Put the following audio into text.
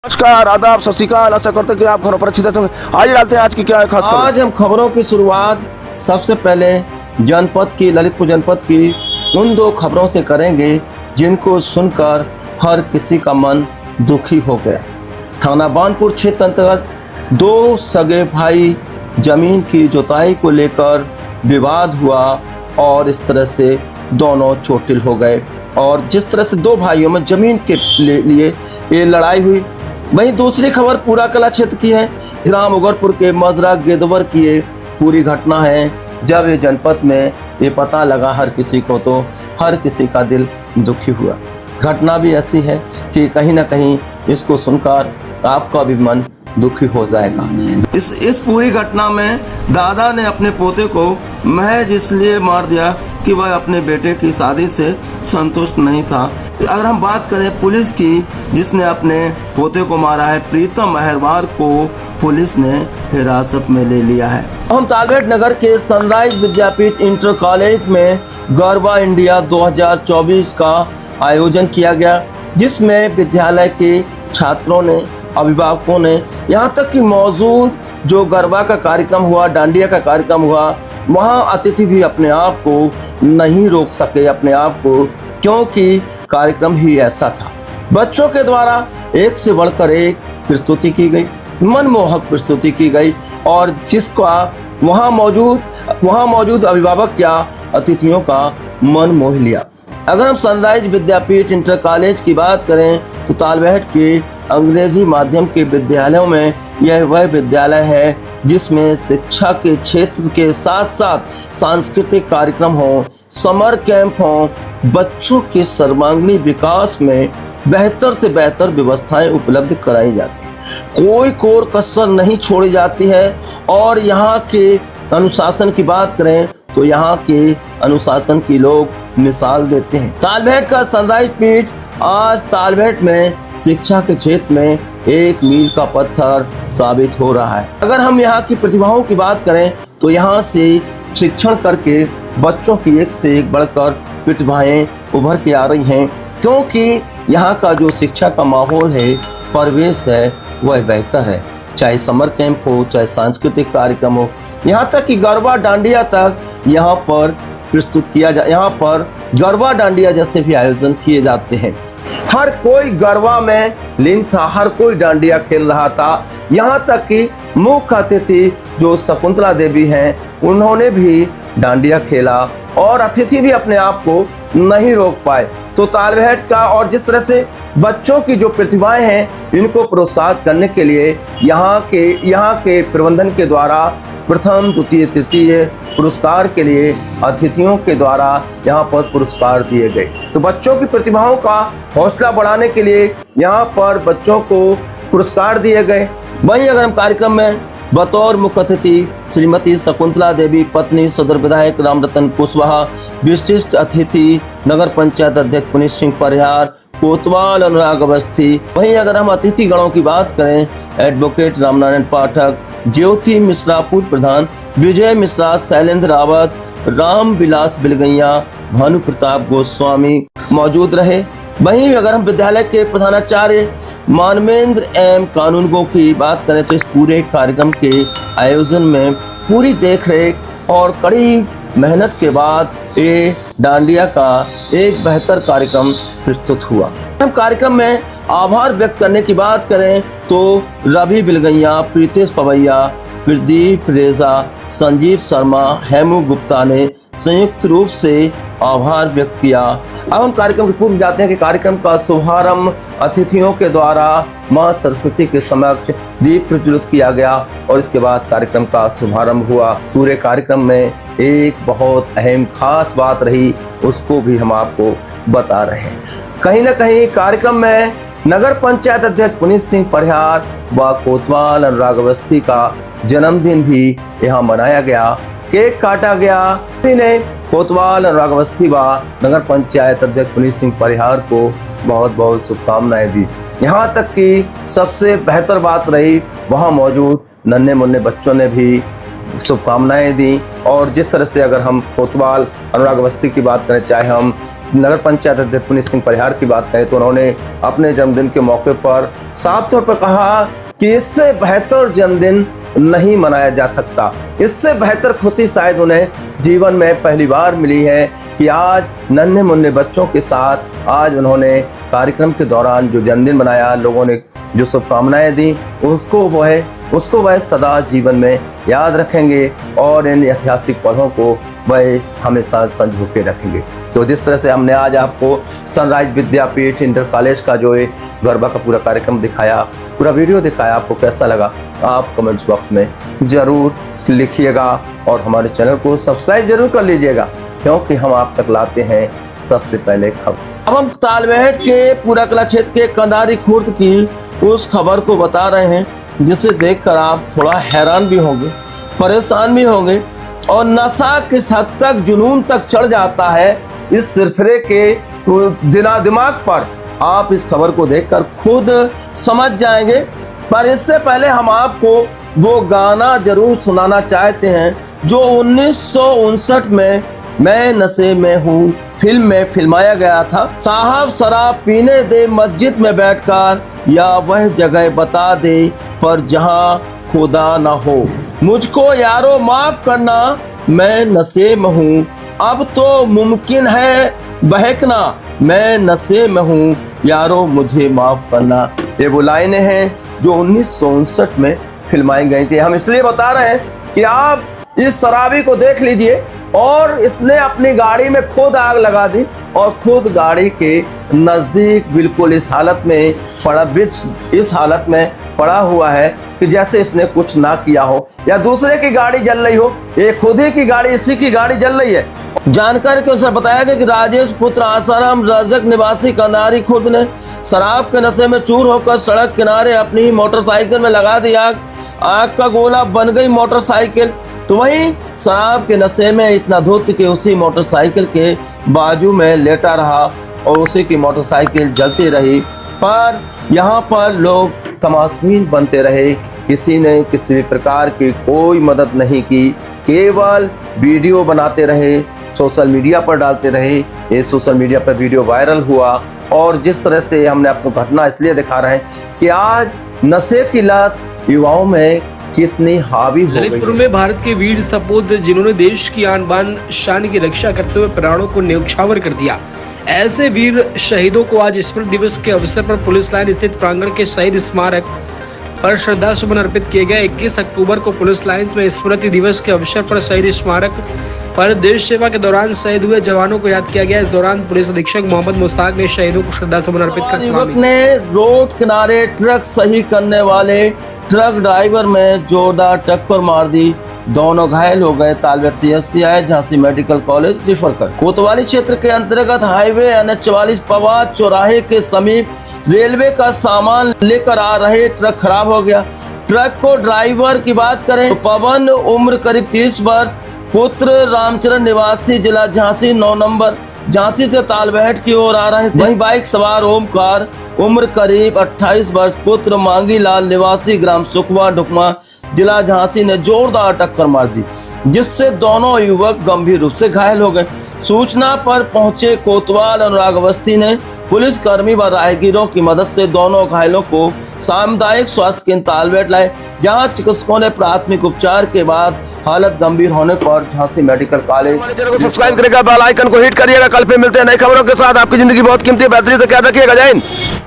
नमस्कार, आदाब, सत श्री अकाल। आशा करते हैं कि आप घरों पर अच्छी तरह से। आज डालते हैं आज की क्या है खास खबर। आज हम खबरों की शुरुआत सबसे पहले ललितपुर जनपद की उन दो खबरों से करेंगे जिनको सुनकर हर किसी का मन दुखी हो गया। थाना बानपुर क्षेत्र अंतर्गत दो सगे भाई जमीन की जुताई को लेकर विवाद हुआ और इस तरह से दोनों चोटिल हो गए। और जिस तरह से दो भाइयों में जमीन के लिए ये लड़ाई हुई, वहीं दूसरी खबर पूरा कला क्षेत्र की है। ग्राम उगरपुर के मजरा गेदवर की ये पूरी घटना है। जब ये जनपद में ये पता लगा हर किसी को, तो हर किसी का दिल दुखी हुआ। घटना भी ऐसी है कि कहीं ना कहीं इसको सुनकर आपका भी मन दुखी हो जाएगा। इस पूरी घटना में दादा ने अपने पोते को महज इसलिए मार दिया कि वह अपने बेटे की शादी से संतुष्ट नहीं था। अगर हम बात करें पुलिस की, जिसने अपने पोते को मारा है, प्रीतम अहरवार को पुलिस ने हिरासत में ले लिया है। हम तालबेट नगर के सनराइज विद्यापीठ इंटर कॉलेज में गरबा इंडिया 2024 का आयोजन किया गया, जिसमें विद्यालय के छात्रों ने, अभिभावकों ने, यहाँ तक कि मौजूद जो गरबा का कार्यक्रम हुआ, डांडिया का कार्यक्रम हुआ, वहाँ अतिथि भी अपने आप को नहीं रोक सके अपने आप को, क्योंकि कार्यक्रम ही ऐसा था। बच्चों के द्वारा एक से बढ़कर एक प्रस्तुति की गई, मनमोहक प्रस्तुति की गई, और जिसका वहाँ मौजूद अभिभावक या अतिथियों का मन मोह लिया। अगर हम सनराइज विद्यापीठ इंटर कॉलेज की बात करें तो तालबेट के अंग्रेजी माध्यम के विद्यालयों में यह वह विद्यालय है जिसमें शिक्षा के क्षेत्र के साथ साथ सांस्कृतिक कार्यक्रम हो, समर कैंप हो, बच्चों के सर्वांगीण विकास में बेहतर से बेहतर व्यवस्थाएं उपलब्ध कराई जाती हैं। कोई कोर कसर नहीं छोड़ी जाती है। और यहाँ के अनुशासन की बात करें तो यहाँ के अनुशासन की लोग मिसाल देते हैं। तालबेट का सनराइज पीठ आज तालबेट में शिक्षा के क्षेत्र में एक मील का पत्थर साबित हो रहा है। अगर हम यहाँ की प्रतिभाओं की बात करें तो यहाँ से शिक्षण करके बच्चों की एक से एक बढ़कर प्रतिभाएं उभर के आ रही हैं, क्योंकि यहाँ का जो शिक्षा का माहौल है, परिवेश है, वह बेहतर है। चाहे समर कैंप हो, चाहे सांस्कृतिक कार्यक्रम हो, यहाँ तक कि गरबा डांडिया तक यहाँ पर प्रस्तुत किया जा, यहाँ पर गरबा डांडिया जैसे भी आयोजन किए जाते हैं। हर कोई गरबा में लीन था, हर कोई डांडिया खेल रहा था। यहाँ तक कि मुख्य अतिथि जो शकुंतला देवी हैं, उन्होंने भी डांडिया खेला और अतिथि भी अपने आप को नहीं रोक पाए। तो तालबेट का, और जिस तरह से बच्चों की जो प्रतिभाएं हैं, इनको प्रोत्साहित करने के लिए यहाँ के प्रबंधन के द्वारा प्रथम, द्वितीय, तृतीय पुरस्कार के लिए अतिथियों के द्वारा यहाँ पर पुरस्कार दिए गए। तो बच्चों की प्रतिभाओं का हौसला बढ़ाने के लिए यहाँ पर बच्चों को पुरस्कार दिए गए। वहीं अगर हम कार्यक्रम में बतौर मुख्य अतिथि श्रीमती शकुंतला देवी, पत्नी सदर विधायक रामरतन कुशवाहा, विशिष्ट अतिथि नगर पंचायत अध्यक्ष पुनीत सिंह परिहार, कोतवाल अनुराग अवस्थी। वहीं अगर हम अतिथि गणों की बात करें, एडवोकेट रामनारायण पाठक, ज्योति मिश्रा पूर्व प्रधान, विजय मिश्रा, शैलेंद्र रावत, राम विलास बिलगैया, भानु प्रताप गोस्वामी मौजूद रहे। वहीं अगर हम विद्यालय के प्रधानाचार्य मानवेंद्र एम कानूनगो की बात करें तो इस पूरे कार्यक्रम के आयोजन में पूरी देखरेख और कड़ी मेहनत के बाद ये डांडिया का एक बेहतर कार्यक्रम प्रस्तुत हुआ। हम कार्यक्रम में आभार व्यक्त करने की बात करें तो रवि बिलगैया, प्रीतेश पवैया, प्रदीप रेजा, संजीव शर्मा, हेमू गुप्ता ने संयुक्त रूप से आभार व्यक्त किया। अब हम कार्यक्रम के पूर्व जाते हैं कि कार्यक्रम का शुभारंभ अतिथियों के द्वारा मां सरस्वती के समक्ष दीप प्रज्वलित किया गया और इसके बाद कार्यक्रम का शुभारंभ हुआ। पूरे कार्यक्रम में एक बहुत अहम खास बात रही, उसको भी हम आपको बता रहे हैं। कहीं ना कहीं कार्यक्रम में नगर पंचायत अध्यक्ष पुनीत सिंह परिहार व कोतवाल अनुराग अवस्थी का जन्मदिन भी यहाँ मनाया गया, केक काटा गया। ने कोतवाल अनुराग अवस्थी व नगर पंचायत अध्यक्ष पुनीत सिंह परिहार को बहुत बहुत शुभकामनाएं दी। यहाँ तक कि सबसे बेहतर बात रही, वहाँ मौजूद नन्हे मुन्ने बच्चों ने भी शुभकामनाएं दी। और जिस तरह से अगर हम कोतवाल अनुराग अवस्थी की बात करें, चाहे हम नगर पंचायत अध्यक्ष पुनीत सिंह परिहार की बात करें, तो उन्होंने अपने जन्मदिन के मौके पर साफ तौर पर कहा कि इससे बेहतर जन्मदिन नहीं मनाया जा सकता। इससे बेहतर खुशी शायद उन्हें जीवन में पहली बार मिली है कि आज नन्हे मुन्ने बच्चों के साथ आज उन्होंने कार्यक्रम के दौरान जो जन्मदिन मनाया, लोगों ने जो शुभकामनाएं दी, उसको वह सदा जीवन में याद रखेंगे और इन ऐतिहासिक पलों को वह हमेशा संजो के रखेंगे। तो जिस तरह से हमने आज आपको सनराइज विद्यापीठ इंटर कॉलेज का जो गरबा का पूरा कार्यक्रम दिखाया, पूरा वीडियो दिखाया, आपको कैसा लगा आप कमेंट्स बॉक्स में ज़रूर लिखिएगा और हमारे चैनल को सब्सक्राइब जरूर कर लीजिएगा, क्योंकि हम आप तक लाते हैं सबसे पहले खबर। अब हम तालबेहट के पूरा कला क्षेत्र के कंधारी खुर्द की उस खबर को बता रहे हैं जिसे देखकर आप थोड़ा हैरान भी होंगे, परेशान भी होंगे और नशा किस हद तक जुनून तक चढ़ जाता है इस सिरफिरे के दिमाग पर, आप इस खबर को देखकर खुद समझ जाएंगे। पर इससे पहले हम आपको वो गाना जरूर सुनाना चाहते हैं जो 1959 में मैं नशे में हूँ फिल्म में फिल्माया गया था। साहब शराब पीने दे मस्जिद में बैठकर, या वह जगह बता दे पर जहाँ खुदा ना हो, मुझको यारो माफ करना मैं नशे में हूँ, अब तो मुमकिन है बहकना, मैं नशे में हूँ यारो मुझे माफ करना। ये वो लाइनें हैं जो 1959 में फिल्माई गई थी। हम इसलिए बता रहे हैं कि आप इस शराबी को देख लीजिए, और इसने अपनी गाड़ी में खुद आग लगा दी और खुद गाड़ी के नज़दीक बिल्कुल इस हालत में पड़ा हुआ है कि जैसे इसने कुछ ना किया हो या दूसरे की गाड़ी जल रही हो, ये खुद ही की गाड़ी, इसी की गाड़ी जल रही है। जानकारी के अनुसार बताया गया कि राजेश पुत्र आसाराम रजक निवासी कंधारी खुर्द ने शराब के नशे में चूर होकर सड़क किनारे अपनी ही मोटरसाइकिल में लगा दी आग। आग का गोला बन गई मोटरसाइकिल। तो वहीं शराब के नशे में इतना धुत कि उसी मोटरसाइकिल के बाजू में लेटा रहा और उसी की मोटरसाइकिल जलती रही। पर यहाँ पर लोग तमाशबीन बनते रहे, किसी ने किसी भी प्रकार की कोई मदद नहीं की, केवल वीडियो बनाते रहे, सोशल मीडिया पर डालते रहे। ये सोशल मीडिया पर वीडियो वायरल हुआ और जिस तरह से हमने आपको घटना इसलिए दिखा रहे हैं कि आज नशे की लत युवाओं में कितनी हावी हो गई। ललितपुर में भारत के वीर सपूत जिन्होंने देश की आन बान शान की रक्षा करते हुए प्राणों को न्यौछावर कर दिया, ऐसे वीर शहीदों को आज स्मृति दिवस के अवसर पर पुलिस लाइन स्थित प्रांगण के शहीद स्मारक पर श्रद्धा सुमन अर्पित किए गए। 21 अक्टूबर को पुलिस लाइन में स्मृति दिवस के अवसर पर शहीद स्मारक पर देश सेवा के दौरान शहीद हुए जवानों को याद किया गया। इस दौरान पुलिस अधीक्षक मोहम्मद मुश्ताक ने शहीदों को श्रद्धा सुमन अर्पित कर युवक ने रोड किनारे ट्रक सही करने वाले ट्रक ड्राइवर में जोरदार टक्कर मार दी, दोनों घायल हो गए। तालबेहट CSC आए, झांसी मेडिकल कॉलेज रेफर कर। कोतवाली क्षेत्र के अंतर्गत हाईवे NH44 पवाद चौराहे के समीप रेलवे का सामान लेकर आ रहे ट्रक खराब हो गया। ट्रक को ड्राइवर की बात करें तो पवन उम्र करीब 30 वर्ष, पुत्र रामचरण निवासी जिला झांसी 9 नंबर झांसी से तालबेहट की ओर आ रहे थे। वहीं बाइक सवार ओमकार उम्र करीब 28 वर्ष, पुत्र मांगी लाल निवासी ग्राम सुखवा ढुकमा जिला झांसी ने जोरदार टक्कर मार दी, जिससे दोनों युवक गंभीर रूप से घायल हो गए। सूचना पर पहुंचे कोतवाल अनुराग अवस्थी ने पुलिस कर्मी व राहगीरों की मदद से दोनों घायलों को सामुदायिक स्वास्थ्य केंद्र तालबेहट लाए, जहां चिकित्सकों ने प्राथमिक उपचार के बाद हालत गंभीर होने पर झांसी मेडिकल कॉलेज। हमारे चैनल को सब्सक्राइब करेगा, बेल आइकन को हिट करिएगा। कल फिर मिलते हैं नई खबरों के साथ। आपकी जिंदगी बहुत कीमती है, बेहतरीन से ख्याल रखिएगा। जय हिंद।